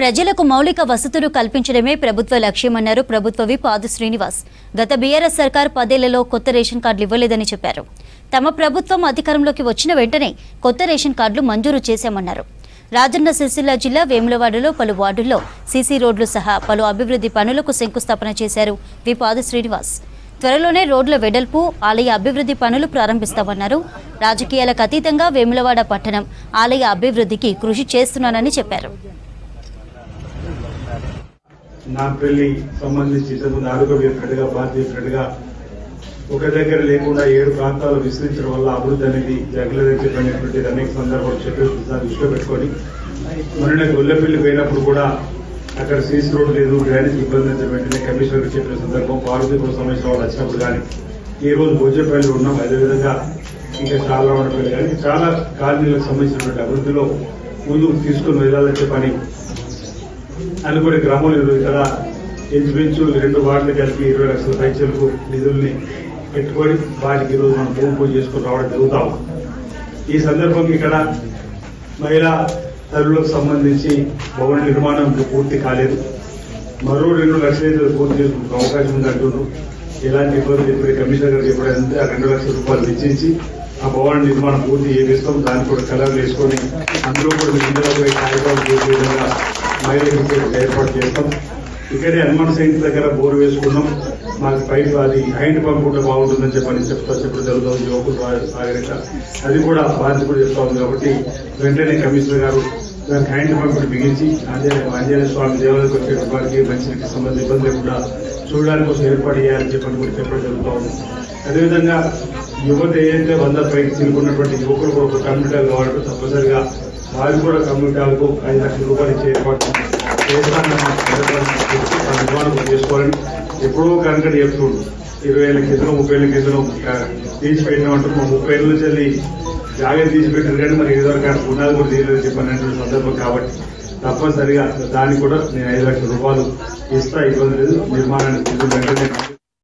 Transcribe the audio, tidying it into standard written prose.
ప్రజలకు మౌలిక వసతులు కల్పించడమే ప్రభుత్వ లక్ష్యమన్నారు ప్రభుత్వ విప్ ఆది శ్రీనివాస్. గత బీఆర్ఎస్ సర్కార్ 10 ఏళ్లలో కొత్త రేషన్ కార్డులు ఇవ్వలేదని చెప్పారు. తమ ప్రభుత్వం అధికారంలోకి వచ్చిన వెంటనే కొత్త రేషన్ కార్డులు మంజూరు చేశామన్నారు. రాజన్న సిరిసిల్ల జిల్లా వేములవాడలో పలు వార్డుల్లో సీసీ రోడ్లు సహా పలు అభివృద్ధి పనులకు శంకుస్థాపన చేశారు విప్ ఆది శ్రీనివాస్. త్వరలోనే రోడ్ల వెడల్పు, ఆలయ అభివృద్ధి పనులు ప్రారంభిస్తామన్నారు. రాజకీయాలకు అతీతంగా వేములవాడ పట్టణం ఆలయ అభివృద్ధికి కృషి చేస్తున్నానని చెప్పారు. నా పెళ్లి సంబంధించి ఆరోగ్యపేటగా బాధ్యతగా ఒక దగ్గర లేకుండా 7 ప్రాంతాలు విస్తరించడం వల్ల అభివృద్ధి అనేది జరగలేదని చెప్పినటువంటి అనేక సందర్భాలు దృష్టిలో పెట్టుకొని మొన్న గొల్లపల్లి పోయినప్పుడు కూడా అక్కడ సీసీ రోడ్ లేదు, డ్రైనేజ్ ఇబ్బంది వెంటనే కమిషనర్ చెప్పిన సందర్భం పారిశుద్ధ్య సమస్య వాళ్ళు వచ్చినప్పుడు కానీ ఈ రోజు భోజపల్లి ఉన్నాం. అదేవిధంగా ఇంకా చాలా ఉండపల్లి కానీ చాలా కాలనీలకు సంబంధించినటువంటి అభివృద్ధిలో ముందుకు తీసుకుని వెళ్ళాలని చెప్పని అనుకునే గ్రామంలో ఇక్కడ ఇంచుమించు 2 వార్డులు కలిపి 20 లక్షల పైచలకు నిధుల్ని పెట్టుకొని వాటికి ఈరోజు మనం భూమి పూజ చేసుకుని రావడం జరుగుతాం. ఈ సందర్భంగా ఇక్కడ మహిళా తల్లులకు సంబంధించి భవన నిర్మాణం పూర్తి కాలేదు. మరో 2 లక్షలు పూర్తి చేసుకునే అవకాశం ఉంది అంటున్నారు. ఎలాంటి ఇబ్బంది చెప్పే కమిషనర్ గారు చెప్పడంటే ఆ 2 లక్షల రూపాయలు వెచ్చించి ఆ భవన నిర్మాణం పూర్తి చేపిస్తాం. దాన్ని కూడా కలర్లు వేసుకొని అందులో కూడా ఇందులో కార్యక్రమం చేసే విధంగా మహిళలకు ఏర్పాటు చేస్తాం. ఇక్కడే హనుమాన్ సైన్స్ దగ్గర బోర్ వేసుకున్నాం. మాకు పైపు అది హ్యాండ్ పంప్ కూడా బాగుంటుందని చెప్పని చెప్పడం జరుగుతుంది. యువకులు సాగరిక అది కూడా బాధ్యత కూడా చెప్తా ఉంది. కాబట్టి వెంటనే కమిషనర్ గారు దానికి హ్యాండ్ పంప్ బిగించి ఆంజనేయ స్వామి దేవాలయానికి వచ్చే వారికి మంచి సంబంధించి ఇబ్బంది లేకుండా చూడడానికి కోసం ఏర్పాటు చేయాలని చెప్పని కూడా చెప్పడం జరుగుతూ ఉంది. అదేవిధంగా యువత ఏదైతే 100 పైకి తిరుగున్నటువంటి యువకులు కూడా ఒక కమ్యూనిటీ హాల్ కావాలంటే తప్పనిసరిగా వారు కూడా కమ్యూనిటీ హాల్కు 5 లక్షల రూపాయలు ఇచ్చే ఏర్పాటు నిర్మాణం చేసుకోవాలని ఎప్పుడో కనుక చెప్తుండ్రు. 20 ఏళ్ళ కిందలో 30 ఏళ్ళ కిందలో తీసిపెట్టినామంటూ 30 ఏళ్ళ నుంచి వెళ్ళి జాగ్రత్త తీసిపెట్టారు కానీ మరి ఏదో పునాది కూడా తీయలేదు చెప్పినటువంటి సందర్భం. కాబట్టి తప్పనిసరిగా దానికి కూడా నేను 5 లక్షల రూపాయలు ఇస్తా, ఇబ్బంది లేదు. నిర్మాణానికి వెంటనే